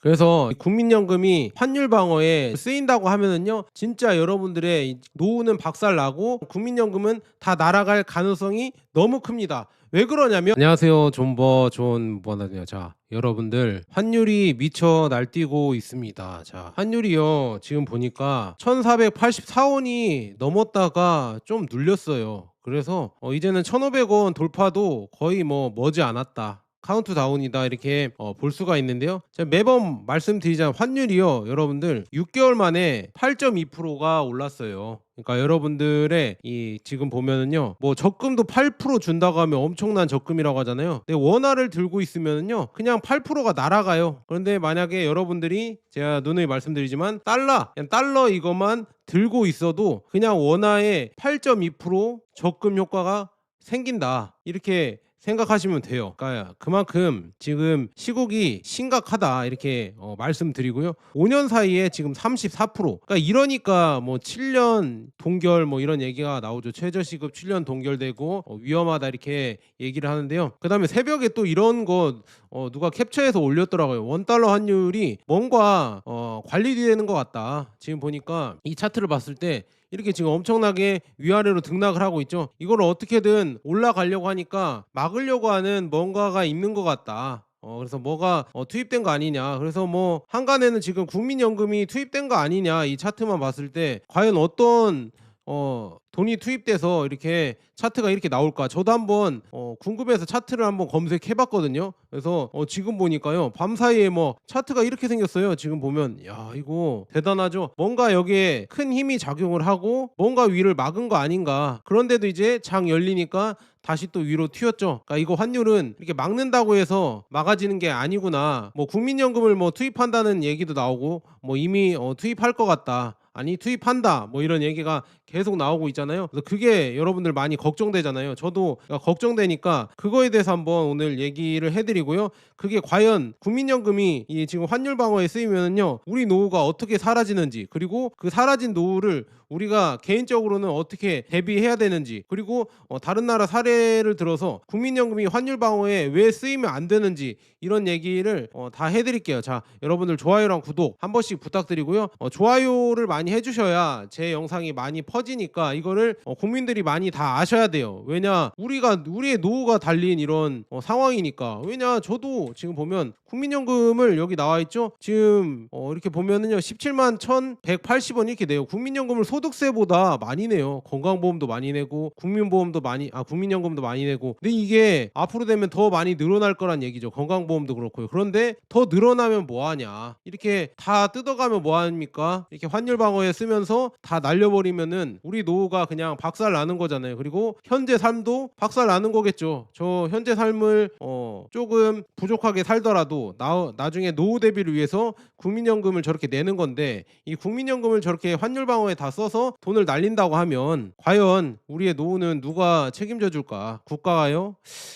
그래서 국민연금이 환율 방어에 쓰인다고 하면은요, 진짜 여러분들의 노후는 박살나고 국민연금은 다 날아갈 가능성이 너무 큽니다. 왜 그러냐면, 안녕하세요, 존 버나드요. 자, 여러분들 환율이 미쳐 날뛰고 있습니다. 자, 환율이요, 지금 보니까 1484원이 넘었다가 좀 눌렸어요. 그래서 이제는 1500원 돌파도 거의 머지 않았다, 카운트다운이다, 이렇게 볼 수가 있는데요. 제가 매번 말씀드리자면 환율이요, 여러분들 6개월 만에 8.2%가 올랐어요. 그러니까 여러분들의 이 지금 보면은요, 뭐 적금도 8% 준다고 하면 엄청난 적금이라고 하잖아요. 근데 원화를 들고 있으면은요, 그냥 8%가 날아가요. 그런데 만약에 여러분들이, 제가 누누이 말씀드리지만, 그냥 달러 이것만 들고 있어도 그냥 원화의 8.2% 적금 효과가 생긴다, 이렇게 생각하시면 돼요. 그러니까 그만큼 지금 시국이 심각하다, 이렇게 말씀드리고요. 5년 사이에 지금 34%. 그러니까 이러니까 뭐 7년 동결 뭐 이런 얘기가 나오죠. 최저시급 7년 동결되고 위험하다, 이렇게 얘기를 하는데요. 그다음에 새벽에 또 이런 거 누가 캡처해서 올렸더라고요. 원달러 환율이 뭔가 관리되는 것 같다. 지금 보니까 이 차트를 봤을 때 이렇게 지금 엄청나게 위아래로 등락을 하고 있죠. 이걸 어떻게든 올라가려고 하니까 막으려고 하는 뭔가가 있는 것 같다. 그래서 뭐가 투입된 거 아니냐. 그래서 뭐 한간에는 지금 국민연금이 투입된 거 아니냐, 이 차트만 봤을 때 과연 어떤 돈이 투입돼서 이렇게 차트가 이렇게 나올까, 저도 한번 궁금해서 차트를 한번 검색해 봤거든요. 그래서 지금 보니까요, 밤사이에 뭐 차트가 이렇게 생겼어요. 지금 보면, 야, 이거 대단하죠. 뭔가 여기에 큰 힘이 작용을 하고 뭔가 위를 막은 거 아닌가. 그런데도 이제 장 열리니까 다시 또 위로 튀었죠. 그러니까 이거 환율은 이렇게 막는다고 해서 막아지는 게 아니구나. 뭐 국민연금을 뭐 투입한다는 얘기도 나오고, 뭐 이미 투입할 것 같다, 아니 투입한다, 뭐 이런 얘기가 계속 나오고 있잖아요. 그래서 그게 여러분들 많이 걱정되잖아요. 저도 걱정되니까 그거에 대해서 한번 오늘 얘기를 해드리고요. 그게 과연 국민연금이 이 지금 환율 방어에 쓰이면은요, 우리 노후가 어떻게 사라지는지, 그리고 그 사라진 노후를 우리가 개인적으로는 어떻게 대비해야 되는지, 그리고 다른 나라 사례를 들어서 국민연금이 환율 방어에 왜 쓰이면 안 되는지, 이런 얘기를 다 해드릴게요. 자, 여러분들 좋아요랑 구독 한 번씩 부탁드리고요. 좋아요를 많이 해주셔야 제 영상이 많이 퍼지니까 이거를 국민들이 많이 다 아셔야 돼요. 왜냐, 우리의 노후가 달린 이런 상황이니까. 왜냐, 저도 지금 보면 국민연금을, 여기 나와 있죠. 지금 이렇게 보면은요, 17만 1,180원 이렇게 내요. 국민연금을 소득세보다 많이 내요. 건강보험도 많이 내고 국민연금도 많이 내고. 근데 이게 앞으로 되면 더 많이 늘어날 거란 얘기죠. 건강보험도 그렇고요. 그런데 더 늘어나면 뭐하냐, 이렇게 다 뜯어가면 뭐합니까? 이렇게 환율 방어에 쓰면서 다 날려버리면은 우리 노후가 그냥 박살 나는 거잖아요. 그리고 현재 삶도 박살 나는 거겠죠. 저 현재 삶을 조금 부족하게 살더라도 나중에 노후 대비를 위해서 국민연금을 저렇게 내는 건데, 이 국민연금을 저렇게 환율 방어에 다 써서 돈을 날린다고 하면 과연 우리의 노후는 누가 책임져 줄까? 국가가요?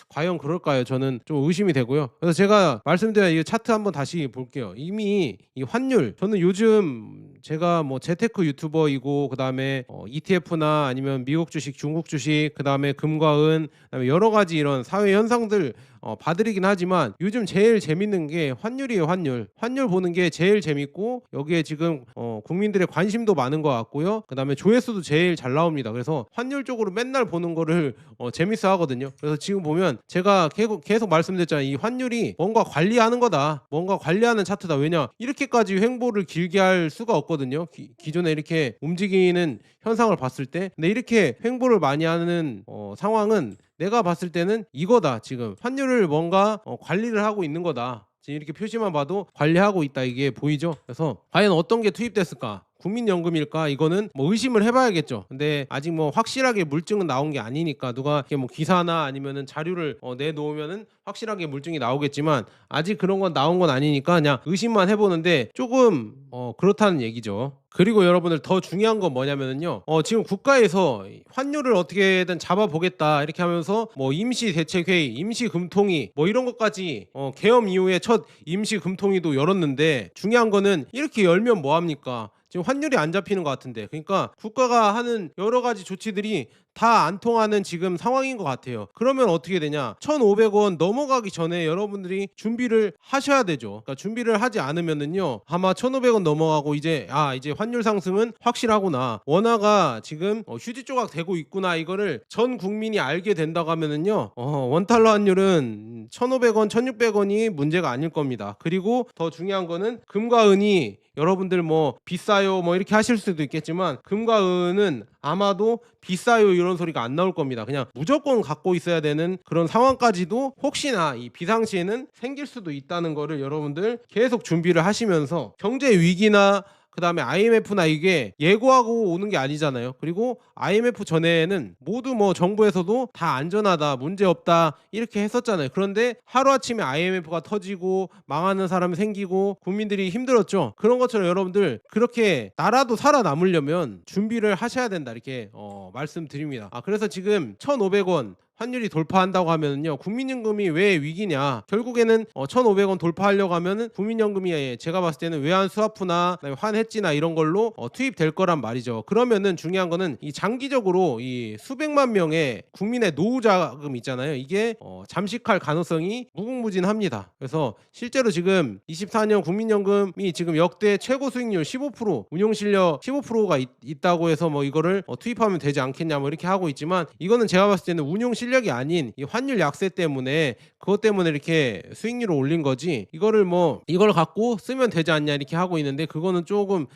과연 그럴까요? 저는 좀 의심이 되고요. 그래서 제가 말씀드린 이 차트 한번 다시 볼게요. 이미 이 환율, 저는 요즘 제가 뭐 재테크 유튜버이고, 그다음에 ETF나 아니면 미국 주식, 중국 주식, 그다음에 금과 은, 그다음에 여러 가지 이런 사회 현상들 봐드리긴 하지만, 요즘 제일 재밌는 게 환율이에요. 환율 보는 게 제일 재밌고, 여기에 지금 국민들의 관심도 많은 것 같고요. 그다음에 조회수도 제일 잘 나옵니다. 그래서 환율 쪽으로 맨날 보는 거를 재밌어 하거든요. 그래서 지금 보면 제가 계속 말씀드렸잖아요. 이 환율이 뭔가 관리하는 거다, 뭔가 관리하는 차트다. 왜냐, 이렇게까지 횡보를 길게 할 수가 없거든요. 기존에 이렇게 움직이는 현상을 봤을 때. 근데 이렇게 횡보를 많이 하는 상황은 내가 봤을 때는 이거다. 지금 환율을 뭔가 관리를 하고 있는 거다. 지금 이렇게 표시만 봐도 관리하고 있다, 이게 보이죠? 그래서 과연 어떤 게 투입됐을까? 국민연금일까? 이거는 뭐 의심을 해봐야겠죠. 근데 아직 뭐 확실하게 물증은 나온 게 아니니까, 누가 이렇게 뭐 기사나 아니면은 자료를 내놓으면은 확실하게 물증이 나오겠지만, 아직 그런 건 나온 건 아니니까 그냥 의심만 해보는데 조금 그렇다는 얘기죠. 그리고 여러분들, 더 중요한 건 뭐냐면은요, 지금 국가에서 환율을 어떻게든 잡아보겠다, 이렇게 하면서 뭐 임시대책회의, 임시금통위 뭐 이런 것까지 계엄 이후에 첫 임시금통위도 열었는데, 중요한 거는 이렇게 열면 뭐합니까? 지금 환율이 안 잡히는 것 같은데. 그러니까 국가가 하는 여러 가지 조치들이 다 안 통하는 지금 상황인 것 같아요. 그러면 어떻게 되냐? 1,500원 넘어가기 전에 여러분들이 준비를 하셔야 되죠. 그러니까 준비를 하지 않으면은요, 아마 1,500원 넘어가고 이제 이제 환율 상승은 확실하구나, 원화가 지금 휴지 조각 되고 있구나, 이거를 전 국민이 알게 된다고 하면은요, 원달러 환율은 1,500원, 1,600원이 문제가 아닐 겁니다. 그리고 더 중요한 거는 금과 은이, 여러분들 뭐 비싸요 뭐 이렇게 하실 수도 있겠지만, 금과 은은 아마도 비싸요 이런 소리가 안 나올 겁니다. 그냥 무조건 갖고 있어야 되는 그런 상황까지도 혹시나 이 비상시에는 생길 수도 있다는 거를 여러분들 계속 준비를 하시면서, 경제 위기나 그 다음에 IMF나 이게 예고하고 오는 게 아니잖아요. 그리고 IMF 전에는 모두 뭐 정부에서도 다 안전하다, 문제 없다 이렇게 했었잖아요. 그런데 하루아침에 IMF가 터지고 망하는 사람이 생기고 국민들이 힘들었죠. 그런 것처럼 여러분들 그렇게 나라도 살아남으려면 준비를 하셔야 된다, 이렇게 말씀드립니다. 그래서 지금 1,500원 환율이 돌파한다고 하면은요, 국민연금이 왜 위기냐, 결국에는 1,500원 돌파하려고 하면은 국민연금이 제가 봤을 때는 외환 스와프나 환해지나 이런 걸로 투입될 거란 말이죠. 그러면은 중요한 거는 이 장기적으로 이 수백만 명의 국민의 노후 자금 있잖아요. 이게 잠식할 가능성이 무궁무진합니다. 그래서 실제로 지금 24년 국민연금이 지금 역대 최고 수익률 15%, 운용 실력 15%가 있다고 해서 뭐 이거를 투입하면 되지 않겠냐 뭐 이렇게 하고 있지만, 이거는 제가 봤을 때는 운용 실력이 아닌 이 환율 약세 때문에, 그것 때문에 이렇게 수익률을 올린 거지, 이걸 갖고 쓰면 되지 않냐 이렇게 하고 있는데, 그거는 조금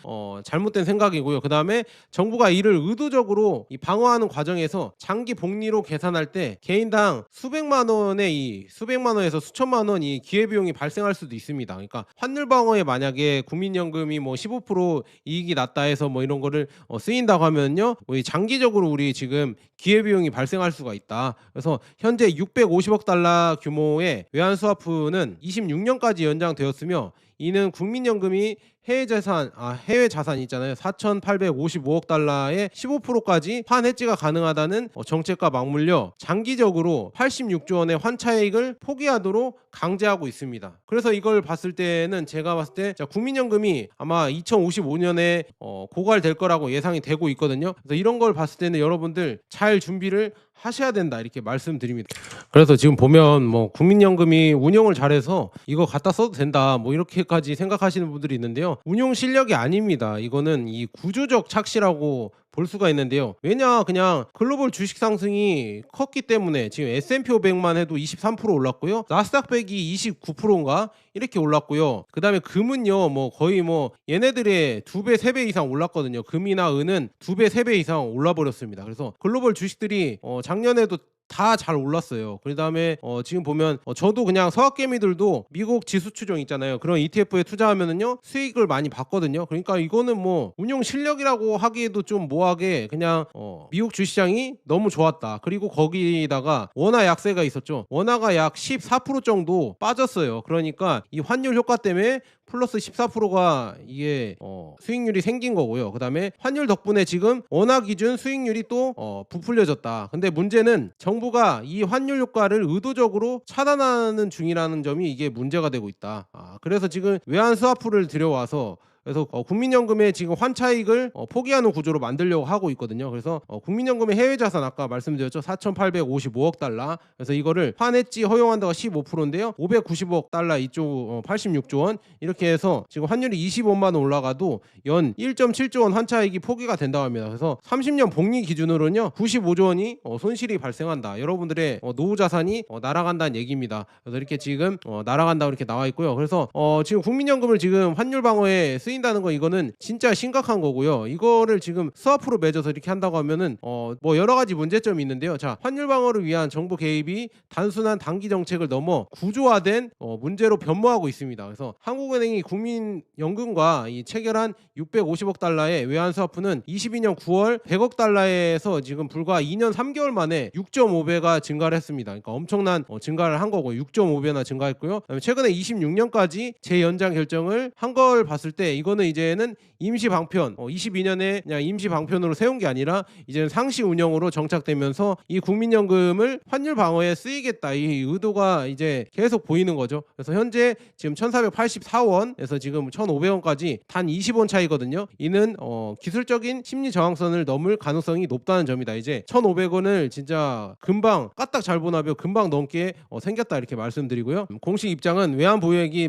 잘못된 생각이고요. 그 다음에 정부가 이를 의도적으로 이 방어하는 과정에서 장기 복리로 계산할 때 개인당 수백만 원에서 수천만 원이 기회비용이 발생할 수도 있습니다. 그러니까 환율 방어에 만약에 국민연금이 뭐 15% 이익이 났다 해서 뭐 이런 거를 쓰인다고 하면요, 장기적으로 우리 지금 기회비용이 발생할 수가 있다. 그래서 현재 650억 달러 규모의 외환스와프는 26년까지 연장되었으며, 이는 국민연금이 해외 자산 있잖아요. 4,855억 달러의 15%까지 환해지가 가능하다는 정책과 맞물려 장기적으로 86조 원의 환차익을 포기하도록 강제하고 있습니다. 그래서 이걸 봤을 때는 제가 봤을 때 국민연금이 아마 2055년에 고갈될 거라고 예상이 되고 있거든요. 그래서 이런 걸 봤을 때는 여러분들 잘 준비를 하셔야 된다, 이렇게 말씀드립니다. 그래서 지금 보면 뭐 국민연금이 운영을 잘해서 이거 갖다 써도 된다 뭐 이렇게까지 생각하시는 분들이 있는데요, 운용 실력이 아닙니다. 이거는 이 구조적 착시라고 볼 수가 있는데요. 왜냐, 그냥 글로벌 주식 상승이 컸기 때문에 지금 S&P 500만 해도 23% 올랐고요, 나스닥 100이 29%인가 이렇게 올랐고요. 그 다음에 금은요, 뭐 거의 뭐 얘네들의 2배 3배 이상 올랐거든요. 금이나 은은 2배 3배 이상 올라버렸습니다. 그래서 글로벌 주식들이 작년에도 다 잘 올랐어요. 그 다음에 지금 보면 저도 그냥 서학개미들도 미국 지수 추종 있잖아요. 그런 ETF에 투자하면은요 수익을 많이 받거든요. 그러니까 이거는 뭐 운용 실력이라고 하기에도 좀 뭐하게, 그냥 미국 주시장이 너무 좋았다. 그리고 거기다가 원화 약세가 있었죠. 원화가 약 14% 정도 빠졌어요. 그러니까 이 환율 효과 때문에 플러스 14%가 이게 수익률이 생긴 거고요. 그 다음에 환율 덕분에 지금 원화 기준 수익률이 또 부풀려졌다. 근데 문제는 정부가 이 환율 효과를 의도적으로 차단하는 중이라는 점이 이게 문제가 되고 있다. 그래서 지금 외환 스와프를 들여와서, 그래서 국민연금의 지금 환차익을 포기하는 구조로 만들려고 하고 있거든요. 그래서 국민연금의 해외 자산 아까 말씀드렸죠, 4,855억 달러. 그래서 이거를 환해지 허용한다가 15%인데요, 590억 달러 이쪽 86조 원 이렇게 해서 지금 환율이 25만 원 올라가도 연 1.7조 원 환차익이 포기가 된다고 합니다. 그래서 30년 복리 기준으로는요 95조 원이 손실이 발생한다. 여러분들의 노후 자산이 날아간다는 얘기입니다. 그래서 이렇게 지금 날아간다고 이렇게 나와 있고요. 그래서 지금 국민연금을 지금 환율 방어에 쓰인다는 거, 이거는 진짜 심각한 거고요. 이거를 지금 스와프로 맺어서 이렇게 한다고 하면은 뭐 여러 가지 문제점이 있는데요. 자, 환율 방어를 위한 정부 개입이 단순한 단기 정책을 넘어 구조화된 문제로 변모하고 있습니다. 그래서 한국은행이 국민연금과 이 체결한 650억 달러의 외환 스와프는 22년 9월 100억 달러에서 지금 불과 2년 3개월 만에 6.5배가 증가를 했습니다. 그러니까 엄청난 증가를 한 거고요. 6.5배나 증가했고요. 최근에 26년까지 재연장 결정을 한 걸 봤을 때 이거는 이제는 임시 방편 22년에 그냥 임시 방편으로 세운 게 아니라 이제는 상시 운영으로 정착되면서 이 국민연금을 환율 방어에 쓰이겠다 이 의도가 이제 계속 보이는 거죠. 그래서 현재 지금 1484원에서 지금 1500원까지 단 20원 차이거든요. 이는 기술적인 심리 저항선을 넘을 가능성이 높다는 점이다. 이제 1500원을 진짜 금방 까딱 잘 보나벼 금방 넘게 생겼다 이렇게 말씀드리고요. 공식 입장은 외환 보유액이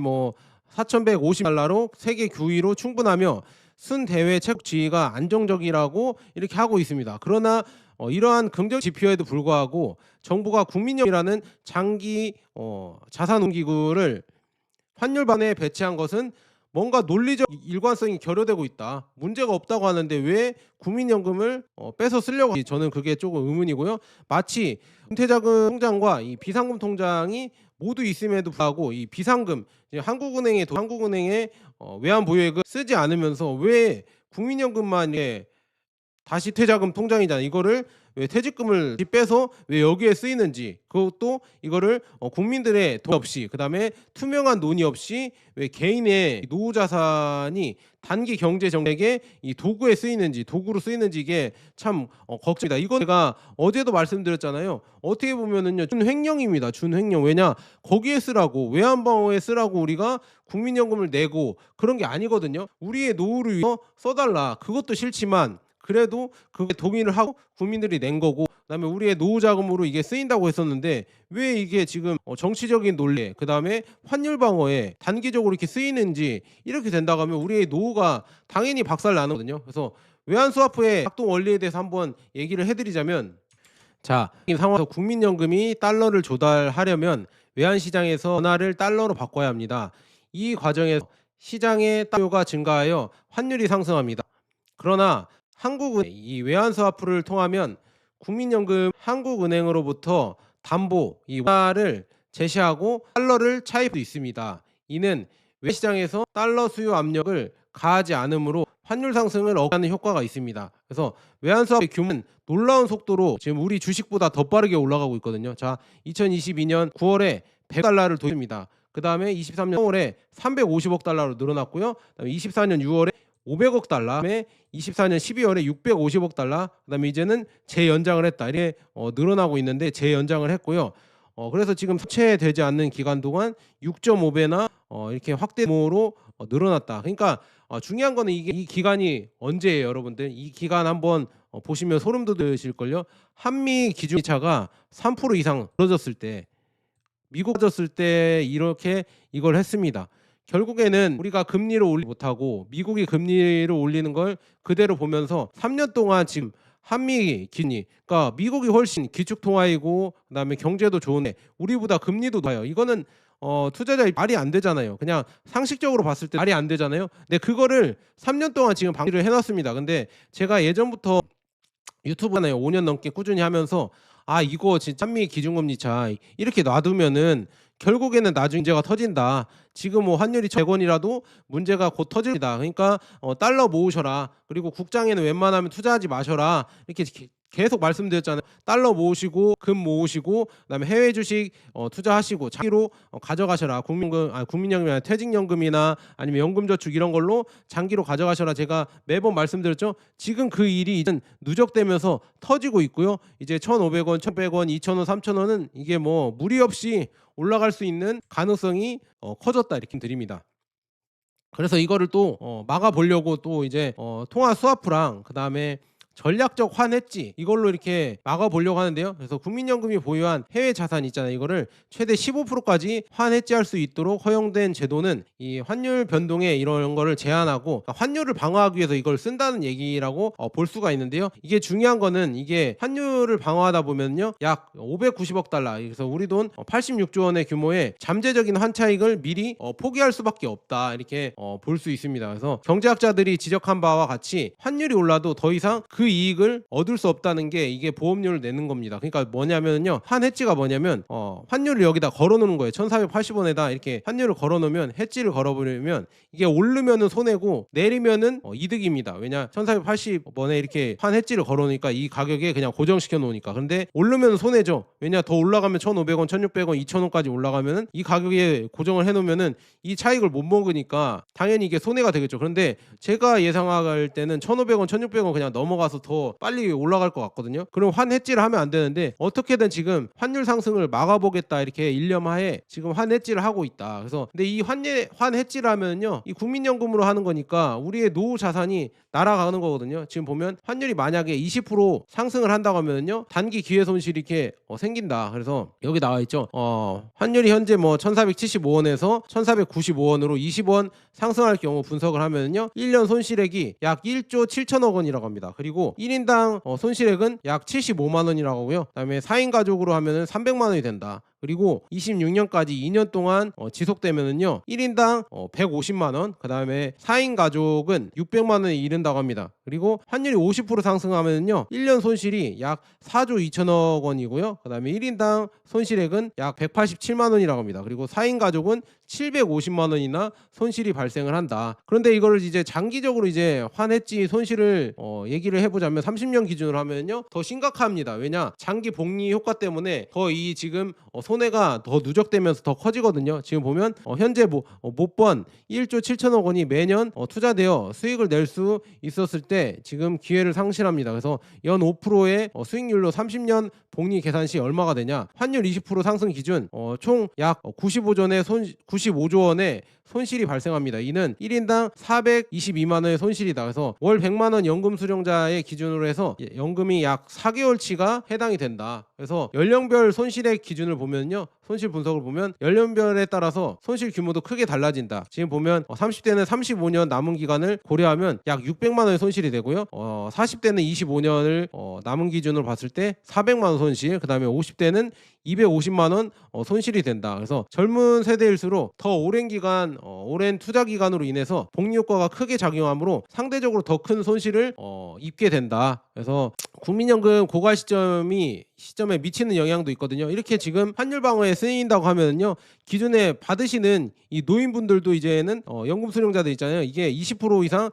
4,150달러로 세계 9위로 충분하며 순대외 채권 지위가 안정적이라고 이렇게 하고 있습니다. 그러나 이러한 긍정 지표에도 불구하고 정부가 국민연금이라는 장기 자산운기구를 환율반에 배치한 것은 뭔가 논리적 일관성이 결여되고 있다. 문제가 없다고 하는데 왜 국민연금을 빼서 쓰려고 하는지 저는 그게 조금 의문이고요. 마치 은퇴자금 통장과 이 비상금 통장이 모두 있음에도 불구하고 이 비상금 한국은행의 외환 보유액을 쓰지 않으면서 왜 국민연금만 다시 퇴자금 통장이잖아. 이거를 왜 퇴직금을 빼서 왜 여기에 쓰이는지 그것도 이거를 국민들의 돈 없이 그다음에 투명한 논의 없이 왜 개인의 노후 자산이 단기 경제 정책의 이 도구로 쓰이는지 이게 참 걱정이다. 이건 제가 어제도 말씀드렸잖아요. 어떻게 보면은요 준횡령입니다. 준횡령. 왜냐 거기에 쓰라고 외환방어에 쓰라고 우리가 국민연금을 내고 그런 게 아니거든요. 우리의 노후를 위해서 써달라. 그것도 싫지만 그래도 그게 동의를 하고 국민들이 낸 거고 그다음에 우리의 노후 자금으로 이게 쓰인다고 했었는데 왜 이게 지금 정치적인 논리 그다음에 환율 방어에 단기적으로 이렇게 쓰이는지 이렇게 된다고 하면 우리의 노후가 당연히 박살나는 거거든요. 그래서 외환 스와프의 작동 원리에 대해서 한번 얘기를 해드리자면 자, 이 상황에서 국민연금이 달러를 조달하려면 외환 시장에서 원화를 달러로 바꿔야 합니다. 이 과정에서 시장의 달러가 증가하여 환율이 상승합니다. 그러나 한국은행 이 외환 스와프를 통하면 국민연금 한국은행으로부터 담보 이 원화를 제시하고 달러를 차입할 수 있습니다. 이는 외시장에서 달러 수요 압력을 가하지 않으므로 환율 상승을 억제하는 효과가 있습니다. 그래서 외환 스와프의 규모는 놀라운 속도로 지금 우리 주식보다 더 빠르게 올라가고 있거든요. 자, 2022년 9월에 100달러를 도입니다. 그 다음에 23년 3월에 350억 달러로 늘어났고요. 그다음에 24년 6월에 500억 달러, 그다음에 24년 12월에 650억 달러, 그다음에 이제는 재연장을 했다. 이렇게 늘어나고 있는데 재연장을 했고요. 그래서 지금 섭취되지 않는 기간 동안 6.5배나 이렇게 확대모로 늘어났다. 그러니까 중요한 거는 이 기간이 언제예요, 여러분들? 이 기간 한번 보시면 소름 돋으실걸요. 한미 기준 차가 3% 이상 떨어졌을 때, 미국 떨어졌을 때 이렇게 이걸 했습니다. 결국에는 우리가 금리를 올리지 못하고 미국이 금리를 올리는 걸 그대로 보면서 3년 동안 지금 한미 기준이 그러니까 미국이 훨씬 기축통화이고 그다음에 경제도 좋은데 우리보다 금리도 높아요. 이거는 투자자 말이 안 되잖아요. 그냥 상식적으로 봤을 때 말이 안 되잖아요. 근데 그거를 3년 동안 지금 방치를 해놨습니다. 근데 제가 예전부터 유튜브나 5년 넘게 꾸준히 하면서 이거 진짜 한미 기준금리 차 이렇게 놔두면은 결국에는 나중에 문제가 터진다. 지금 환율이 100원이라도 문제가 곧 터집니다. 그러니까 달러 모으셔라. 그리고 국장에는 웬만하면 투자하지 마셔라. 이렇게 계속 말씀드렸잖아요. 달러 모으시고 금 모으시고 그다음에 해외 주식 투자하시고 장기로 가져가셔라. 국민연금이 아니라 퇴직연금이나 아니면 연금저축 이런 걸로 장기로 가져가셔라. 제가 매번 말씀드렸죠. 지금 그 일이 이제 누적되면서 터지고 있고요. 이제 1,500원, 1,100원, 2,000원, 3,000원은 이게 무리 없이 올라갈 수 있는 가능성이 커졌다 이렇게 드립니다. 그래서 이거를 또 막아보려고 또 이제 통화 스와프랑 그다음에 전략적 환해지 이걸로 이렇게 막아보려고 하는데요. 그래서 국민연금이 보유한 해외 자산 있잖아요. 이거를 최대 15%까지 환해지할 수 있도록 허용된 제도는 이 환율 변동에 이런 거를 제한하고 환율을 방어하기 위해서 이걸 쓴다는 얘기라고 볼 수가 있는데요. 이게 중요한 거는 이게 환율을 방어하다 보면요. 약 590억 달러 그래서 우리 돈 86조 원의 규모의 잠재적인 환차익을 미리 포기할 수밖에 없다. 이렇게 볼 수 있습니다. 그래서 경제학자들이 지적한 바와 같이 환율이 올라도 더 이상 그 그 이익을 얻을 수 없다는 게 이게 보험료를 내는 겁니다. 그러니까 뭐냐면요, 환 해지가 뭐냐면 환율을 여기다 걸어놓는 거예요. 1480원에다 이렇게 환율을 걸어놓으면, 해지를 걸어버리면 이게 오르면은 손해고 내리면은 이득입니다. 왜냐, 1480원에 이렇게 환 해지를 걸어놓으니까 이 가격에 그냥 고정시켜 놓으니까. 근데 오르면 손해죠. 왜냐, 더 올라가면 1,500원, 1,600원, 2,000원까지 올라가면은 이 가격에 고정을 해놓으면은 이 차익을 못 먹으니까 당연히 이게 손해가 되겠죠. 그런데 제가 예상할 때는 1,500원, 1,600원 그냥 넘어가서 더 빨리 올라갈 것 같거든요. 그럼 환 해지를 하면 안 되는데 어떻게든 지금 환율 상승을 막아보겠다 이렇게 일념하에 지금 환 해지를 하고 있다. 그래서 근데 이 환 해지를 하면요, 이 국민연금으로 하는 거니까 우리의 노후 자산이 날아가는 거거든요. 지금 보면 환율이 만약에 20% 상승을 한다고 하면요, 단기 기회 손실이 이렇게 생긴다. 그래서 여기 나와 있죠. 환율이 현재 뭐 1,475원에서 1,495원으로 20원 상승할 경우 분석을 하면요, 1년 손실액이 약 1조 7천억 원이라고 합니다. 그리고 1인당 손실액은 약 75만 원이라고 하고요. 그다음에 4인 가족으로 하면은 300만 원이 된다. 그리고 26년까지 2년 동안 지속되면은요, 1인당 150만 원, 그다음에 4인 가족은 600만 원에 이른다고 합니다. 그리고 환율이 50% 상승하면은요, 1년 손실이 약 4조 2천억 원이고요. 그다음에 1인당 손실액은 약 187만 원이라고 합니다. 그리고 4인 가족은 750만 원이나 손실이 발생을 한다. 그런데 이거를 이제 장기적으로 이제 환해지 손실을 얘기를 해보자면 30년 기준으로 하면요, 더 심각합니다. 왜냐, 장기 복리 효과 때문에 더 이 지금 손해가 더 누적되면서 더 커지거든요. 지금 보면 현재 못 번 1조 7천억 원이 매년 투자되어 수익을 낼 수 있었을 때 지금 기회를 상실합니다. 그래서 연 5%의 수익률로 30년 복리 계산 시 얼마가 되냐, 환율 20% 상승 기준 총 약 95조 원의 손실이 발생합니다. 이는 1인당 422만 원의 손실이다. 그래서 월 100만 원 연금 수령자의 기준으로 해서 연금이 약 4개월치가 해당이 된다. 그래서 연령별 손실액 기준을 보면요, 손실 분석을 보면 연령별에 따라서 손실 규모도 크게 달라진다. 지금 보면 30대는 35년 남은 기간을 고려하면 약 600만 원의 손실이 되고요. 40대는 25년을 남은 기준으로 봤을 때 400만 원 손실, 그 다음에 50대는 250만 원 손실이 된다. 그래서 젊은 세대일수록 더 오랜 기간, 오랜 투자 기간으로 인해서 복리 효과가 크게 작용하므로 상대적으로 더 큰 손실을 입게 된다. 그래서 국민연금 고갈 시점에 미치는 영향도 있거든요. 이렇게 지금 환율 방어에 쓰인다고 하면요, 기존에 받으시는 이 노인분들도 이제는 연금 수령자들 있잖아요. 이게 20% 이상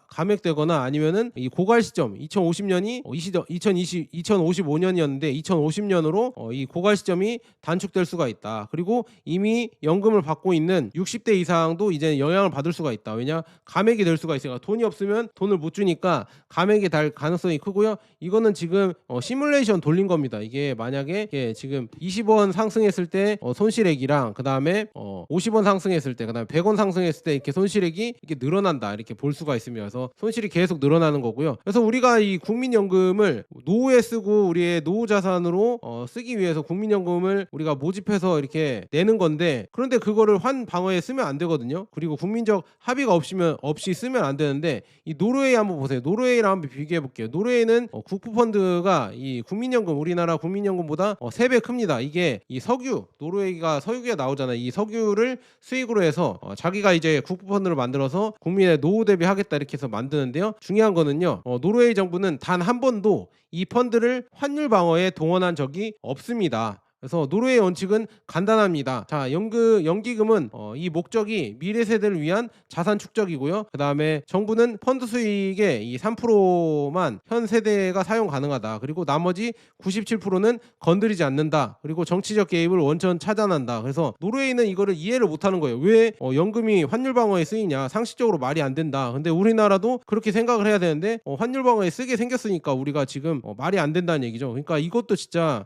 감액되거나 아니면은 이 고갈 시점 2050년이 2055년이었는데 2050년으로 이 고갈 시점이 단축될 수가 있다. 그리고 이미 연금을 받고 있는 60대 이상도 이제 영향을 받을 수가 있다. 왜냐, 감액이 될 수가 있으니까. 돈이 없으면 돈을 못 주니까 감액이 될 가능성이 크고요. 이거는 지금 시뮬레이션 돌린 겁니다. 이게 만약에 지금 20원 상승했을 때 손실액이랑 그 다음에 50원 상승했을 때, 그 다음에 100원 상승했을 때 이렇게 손실액이 이렇게 늘어난다, 이렇게 볼 수가 있습니다. 그래서 손실이 계속 늘어나는 거고요. 그래서 우리가 이 국민연금을 노후에 쓰고 우리의 노후 자산으로 쓰기 위해서 국민연금을 우리가 모집해서 이렇게 내는 건데, 그런데 그거를 환 방어에 쓰면 안 되거든요. 그리고 국민적 합의가 없이 쓰면 안 되는데, 이 노르웨이 한번 보세요. 노르웨이랑 한번 비교해 볼게요. 노르웨이는 국부펀드가 이 국민연금, 우리나라 국민연금보다 3배 큽니다. 이게 이 석유, 노르웨이가 석유가 나오잖아요. 이 석유를 수익으로 해서 자기가 이제 국부펀드를 만들어서 국민의 노후 대비하겠다 이렇게 해서 만드는데요. 중요한 거는요, 노르웨이 정부는 단 한 번도 이 펀드를 환율 방어에 동원한 적이 없습니다. 그래서 노르웨이 원칙은 간단합니다. 자, 연기금은 이 목적이 미래 세대를 위한 자산 축적이고요. 그 다음에 정부는 펀드 수익의 이 3%만 현 세대가 사용 가능하다. 그리고 나머지 97%는 건드리지 않는다. 그리고 정치적 개입을 원천 차단한다. 그래서 노르웨이는 이거를 이해를 못하는 거예요. 왜 연금이 환율 방어에 쓰이냐? 상식적으로 말이 안 된다. 근데 우리나라도 그렇게 생각을 해야 되는데 환율 방어에 쓰게 생겼으니까 우리가 지금 말이 안 된다는 얘기죠. 그러니까 이것도 진짜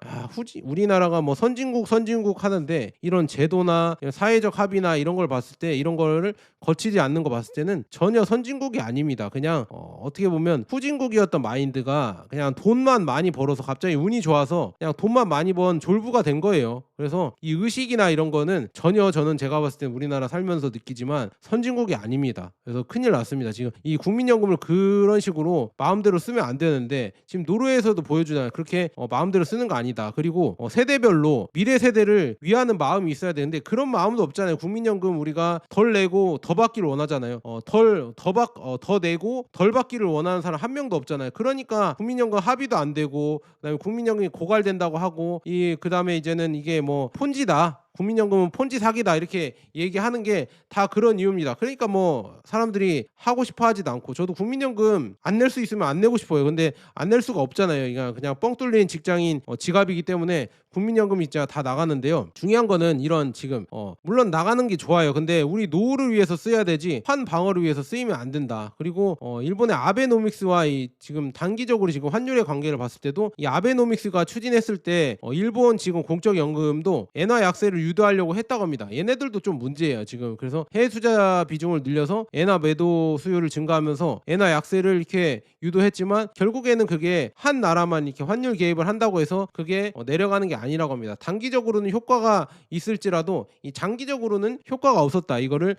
우리나라가 뭐 선진국 하는데 이런 제도나 사회적 합의나 이런 걸 봤을 때, 이런 거를 거치지 않는 거 봤을 때는 전혀 선진국이 아닙니다. 그냥 어떻게 보면 후진국이었던 마인드가 그냥 돈만 많이 벌어서 갑자기 운이 좋아서 그냥 돈만 많이 번 졸부가 된 거예요. 그래서 이 의식이나 이런 거는 전혀 저는 제가 봤을 때 우리나라 살면서 느끼지만 선진국이 아닙니다. 그래서 큰일 났습니다. 지금 이 국민연금을 그런 식으로 마음대로 쓰면 안 되는데 지금 노르웨이에서도 보여주잖아요. 그렇게 마음대로 쓰는 거 아니다. 그리고 세대별로 미래 세대를 위하는 마음이 있어야 되는데 그런 마음도 없잖아요. 국민연금 우리가 덜 내고 더 받기를 원하잖아요. 더 내고 덜 받기를 원하는 사람 한 명도 없잖아요. 그러니까 국민연금 합의도 안 되고 그다음에 국민연금이 고갈된다고 하고 그다음에 이제는 이게 뭐 폰지다. 국민연금은 폰지 사기다 이렇게 얘기하는 게 다 그런 이유입니다. 그러니까 뭐 사람들이 하고 싶어 하지도 않고 저도 국민연금 안 낼 수 있으면 안 내고 싶어요. 근데 안 낼 수가 없잖아요. 그냥 뻥 뚫린 직장인 지갑이기 때문에 국민연금 있자 다 나가는데요. 중요한 거는 이런 지금 물론 나가는 게 좋아요. 근데 우리 노후를 위해서 써야 되지 환 방어를 위해서 쓰이면 안 된다. 그리고 일본의 아베노믹스와 지금 단기적으로 지금 환율의 관계를 봤을 때도 이 아베노믹스가 추진했을 때 일본 지금 공적연금도 엔화 약세를 유도하려고 했다고 합니다. 얘네들도 좀 문제예요 지금. 그래서 해외 투자 비중을 늘려서 엔화 매도 수요를 증가하면서 엔화 약세를 이렇게 유도했지만 결국에는 그게 한 나라만 이렇게 환율 개입을 한다고 해서 그게 내려가는 게 아니라고 합니다. 단기적으로는 효과가 있을지라도 이 장기적으로는 효과가 없었다. 이거를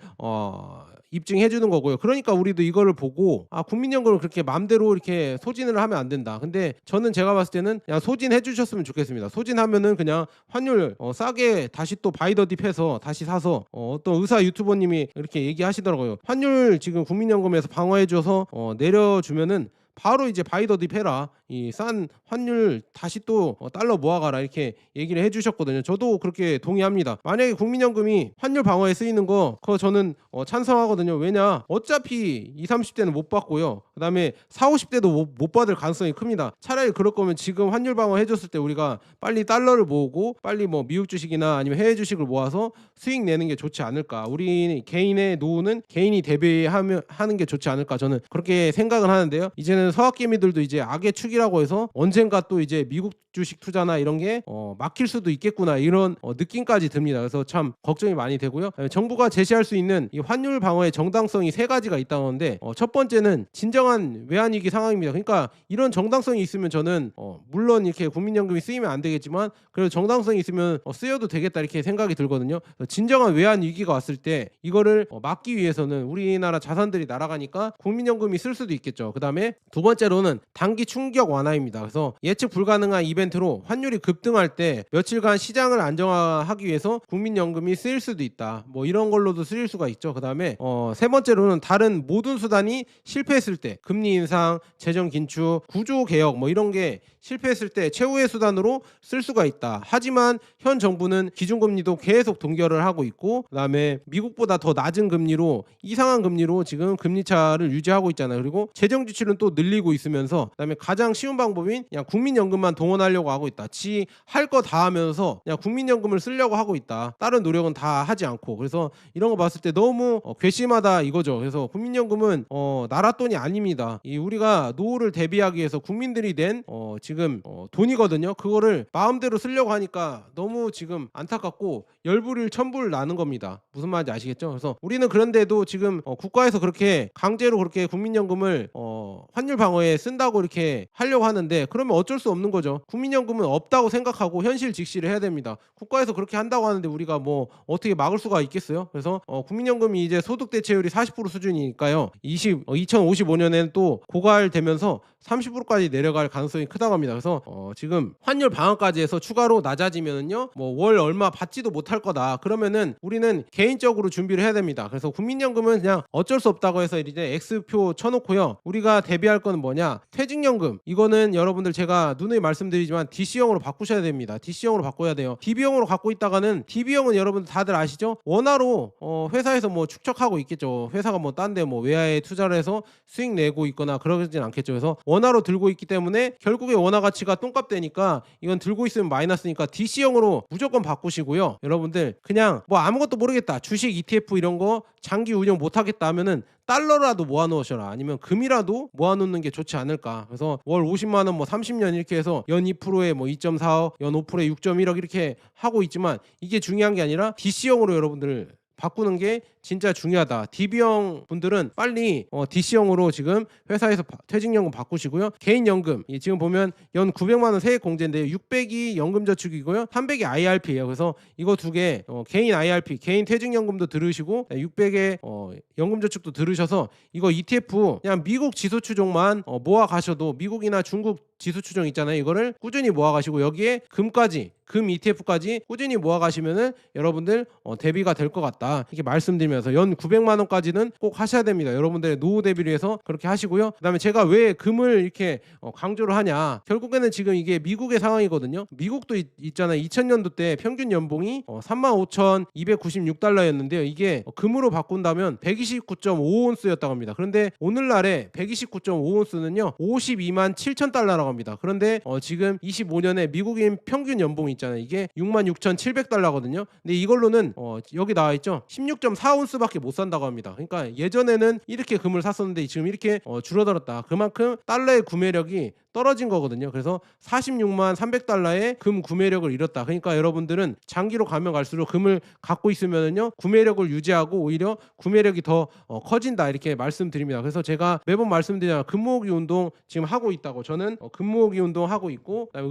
입증해 주는 거고요. 그러니까 우리도 이거를 보고 국민연금을 그렇게 마음대로 이렇게 소진을 하면 안 된다. 근데 저는 제가 봤을 때는 그냥 소진해 주셨으면 좋겠습니다. 소진하면은 그냥 환율 싸게 다시 또 바이더딥해서 다시 사서 어떤 의사 유튜버님이 이렇게 얘기하시더라고요. 환율 지금 국민연금에서 방어해 줘서 내려주면은 바로 이제 바이더딥 해라. 이 싼 환율 다시 또 달러 모아가라 이렇게 얘기를 해주셨거든요. 저도 그렇게 동의합니다. 만약에 국민연금이 환율 방어에 쓰이는 거 그거 저는 찬성하거든요. 왜냐 어차피 20, 30대는 못 받고요. 그 다음에 40, 50대도 못 받을 가능성이 큽니다. 차라리 그럴 거면 지금 환율 방어 해줬을 때 우리가 빨리 달러를 모으고 빨리 뭐 미국 주식이나 아니면 해외 주식을 모아서 수익 내는 게 좋지 않을까. 우리 개인의 노후는 개인이 대비하는 게 좋지 않을까. 저는 그렇게 생각을 하는데요. 이제는 서학개미들도 이제 악의 축이라고 해서 언젠가 또 이제 미국 주식 투자나 이런 게 막힐 수도 있겠구나 이런 느낌까지 듭니다. 그래서 참 걱정이 많이 되고요. 정부가 제시할 수 있는 이 환율 방어의 정당성이 세 가지가 있다는데 첫 번째는 진정한 외환위기 상황입니다. 그러니까 이런 정당성이 있으면 저는 물론 이렇게 국민연금이 쓰이면 안 되겠지만 그래도 정당성이 있으면 쓰여도 되겠다 이렇게 생각이 들거든요. 진정한 외환위기가 왔을 때 이거를 막기 위해서는 우리나라 자산들이 날아가니까 국민연금이 쓸 수도 있겠죠. 그 다음에 두 번째로는 단기 충격 완화입니다. 그래서 예측 불가능한 이벤트로 환율이 급등할 때 며칠간 시장을 안정화하기 위해서 국민연금이 쓰일 수도 있다. 뭐 이런 걸로도 쓰일 수가 있죠. 그 다음에 세 번째로는 다른 모든 수단이 실패했을 때 금리 인상, 재정 긴축, 구조 개혁 뭐 이런 게 실패했을 때 최후의 수단으로 쓸 수가 있다. 하지만 현 정부는 기준금리도 계속 동결을 하고 있고 그다음에 미국보다 더 낮은 금리로 이상한 금리로 지금 금리 차를 유지하고 있잖아요. 그리고 재정 지출은 또 늘리고 있으면서 그다음에 가장 쉬운 방법인 그냥 국민연금만 동원하려고 하고 있다. 지 할 거 다 하면서 그냥 국민연금을 쓰려고 하고 있다. 다른 노력은 다 하지 않고. 그래서 이런 거 봤을 때 너무 괘씸하다 이거죠. 그래서 국민연금은 나라 돈이 아닙니다. 우리가 노후를 대비하기 위해서 국민들이 낸 지금 돈이거든요. 그거를 마음대로 쓰려고 하니까 너무 지금 안타깝고 열불을 천불 나는 겁니다. 무슨 말인지 아시겠죠? 그래서 우리는 그런데도 지금 국가에서 그렇게 강제로 그렇게 국민연금을 환율 방어에 쓴다고 이렇게 하려고 하는데 그러면 어쩔 수 없는 거죠. 국민연금은 없다고 생각하고 현실 직시를 해야 됩니다. 국가에서 그렇게 한다고 하는데 우리가 뭐 어떻게 막을 수가 있겠어요? 그래서 국민연금이 이제 소득 대체율이 40% 수준이니까요. 2055년에는 또 고갈되면서 30%까지 내려갈 가능성이 크다고 합니다. 그래서 지금 환율 방어까지 해서 추가로 낮아지면은요, 뭐 월 얼마 받지도 못할 거다. 그러면은 우리는 개인적으로 준비를 해야 됩니다. 그래서 국민연금은 그냥 어쩔 수 없다고 해서 이제 X표 쳐놓고요. 우리가 대비할 거는 뭐냐? 퇴직연금. 이거는 여러분들 제가 누누이 말씀드리지만 DC형으로 바꾸셔야 됩니다. DC형으로 바꿔야 돼요. DB형으로 갖고 있다가는 DB형은 여러분들 다들 아시죠? 원화로 회사에서 뭐 축적하고 있겠죠. 회사가 뭐 딴 데 뭐 외화에 투자를 해서 수익 내고 있거나 그러진 않겠죠. 그래서 원화로 들고 있기 때문에 결국에 원화 가치가 똥값 되니까 이건 들고 있으면 마이너스니까 DC형으로 무조건 바꾸시고요. 여러분들 그냥 뭐 아무것도 모르겠다. 주식 ETF 이런 거 장기 운영 못 하겠다 하면은 달러라도 모아놓으셔라. 아니면 금이라도 모아놓는 게 좋지 않을까. 그래서 월 50만 원 뭐 30년 이렇게 해서 연 2%에 뭐 2.45, 연 5%에 6.1억 이렇게 하고 있지만 이게 중요한 게 아니라 DC형으로 여러분들 바꾸는 게 진짜 중요하다. DB형 분들은 빨리 DC형으로 지금 회사에서 퇴직연금 바꾸시고요. 개인연금 지금 보면 연 900만 원 세액 공제인데요. 600이 연금저축이고요. 300이 IRP예요. 그래서 이거 두 개 개인 IRP, 개인 퇴직연금도 들으시고 600에 연금저축도 들으셔서 이거 ETF 그냥 미국 지수추종만 모아 가셔도 미국이나 중국 지수추종 있잖아요. 이거를 꾸준히 모아 가시고 여기에 금 ETF까지 꾸준히 모아 가시면은 여러분들 대비가 될 것 같다. 이렇게 말씀드리면서 연 900만 원까지는 꼭 하셔야 됩니다. 여러분들의 노후 대비를 위해서 그렇게 하시고요. 그다음에 제가 왜 금을 이렇게 강조를 하냐? 결국에는 지금 이게 미국의 상황이거든요. 미국도 있잖아요. 2000년도 때 평균 연봉이 35,296달러였는데요. 이게 금으로 바꾼다면 129.5온스였다고 합니다. 그런데 오늘날에 129.5온스는요. 52만 7천 달러라고 합니다. 그런데 지금 25년에 미국인 평균 연봉이 있잖아요. 이게 66,700달러거든요. 근데 이걸로는 여기 나와 있죠. 16.4온스밖에 못 산다고 합니다. 그러니까 예전에는 이렇게 금을 샀었는데 지금 이렇게 줄어들었다. 그만큼 달러의 구매력이 떨어진 거거든요. 그래서 46만 300달러의 금 구매력을 잃었다. 그러니까 여러분들은 장기로 가면 갈수록 금을 갖고 있으면은요 구매력을 유지하고 오히려 구매력이 더 커진다 이렇게 말씀드립니다. 그래서 제가 매번 말씀드리잖아요. 금모으기 운동 지금 하고 있다고. 저는 금모으기 운동 하고 있고 그다음에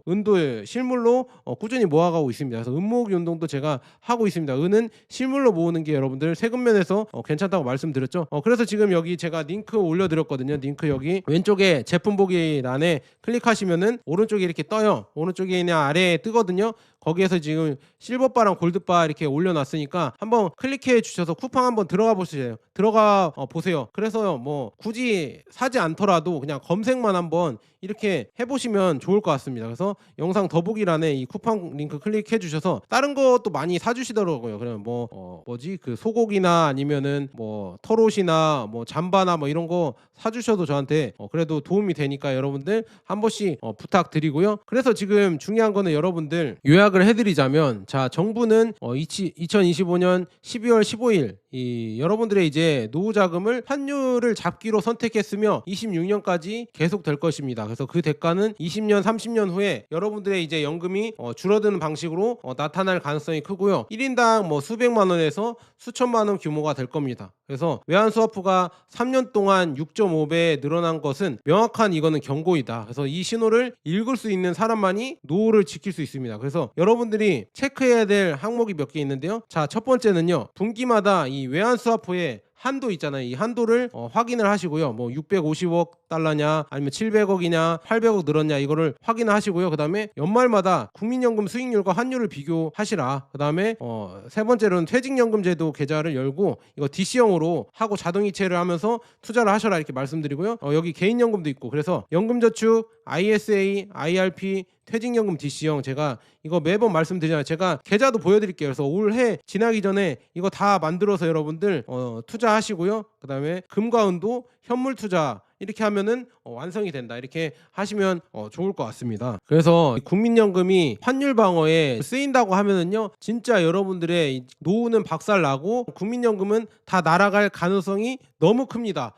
은도의 실물로 꾸준히 모아가고 있습니다. 그래서 은모으기 운동도 제가 하고 있습니다. 은은 실물로 모으는 게 여러분들 세금 면에서 괜찮다고 말씀드렸죠. 그래서 지금 여기 제가 링크 올려드렸거든요. 링크 여기 왼쪽에 제품 보기 안에 클릭하시면은 오른쪽에 이렇게 떠요. 오른쪽에 있는 아래에 뜨거든요. 거기에서 지금 실버바랑 골드바 이렇게 올려놨으니까 한번 클릭해 주셔서 쿠팡 한번 들어가 보세요. 그래서요 뭐 굳이 사지 않더라도 그냥 검색만 한번 이렇게 해보시면 좋을 것 같습니다. 그래서 영상 더보기란에 이 쿠팡 링크 클릭해 주셔서 다른 것도 많이 사주시더라고요. 그러면 그 소고기나 아니면은 뭐 털옷이나 뭐 잠바나 뭐 이런 거 사주셔도 저한테 그래도 도움이 되니까 여러분들 한 번씩 부탁드리고요. 그래서 지금 중요한 거는 여러분들 요약을 해드리자면 자 정부는 2025년 12월 15일 여러분들의 이제 노후 자금을 환율을 잡기로 선택했으며 26년까지 계속될 것입니다. 그래서 그 대가는 20년, 30년 후에 여러분들의 이제 연금이 줄어드는 방식으로 나타날 가능성이 크고요. 1인당 뭐 수백만 원에서 수천만 원 규모가 될 겁니다. 그래서 외환 스와프가 3년 동안 6.5배 늘어난 것은 명확한 이거는 경고이다. 그래서 이 신호를 읽을 수 있는 사람만이 노후를 지킬 수 있습니다. 그래서 여러분들이 체크해야 될 항목이 몇 개 있는데요. 자, 첫 번째는요. 분기마다 이 외환 스와프의 한도 있잖아요. 이 한도를 확인을 하시고요. 뭐 650억 달러냐 아니면 700억이냐 800억 늘었냐 이거를 확인을 하시고요. 그다음에 연말마다 국민연금 수익률과 환율을 비교하시라. 그다음에 세 번째로는 퇴직연금 제도 계좌를 열고 이거 DC형으로 하고 자동이체를 하면서 투자를 하셔라 이렇게 말씀드리고요. 여기 개인연금도 있고 그래서 연금저축, ISA, IRP, 퇴직연금 DC형 제가 이거 매번 말씀드리잖아요. 제가 계좌도 보여드릴게요. 그래서 올해 지나기 전에 이거 다 만들어서 여러분들 투자하시고요. 그 다음에 금과 은도 현물 투자 이렇게 하면은 완성이 된다. 이렇게 하시면 좋을 것 같습니다. 그래서 국민연금이 환율 방어에 쓰인다고 하면은요, 진짜 여러분들의 노후는 박살나고 국민연금은 다 날아갈 가능성이 너무 큽니다.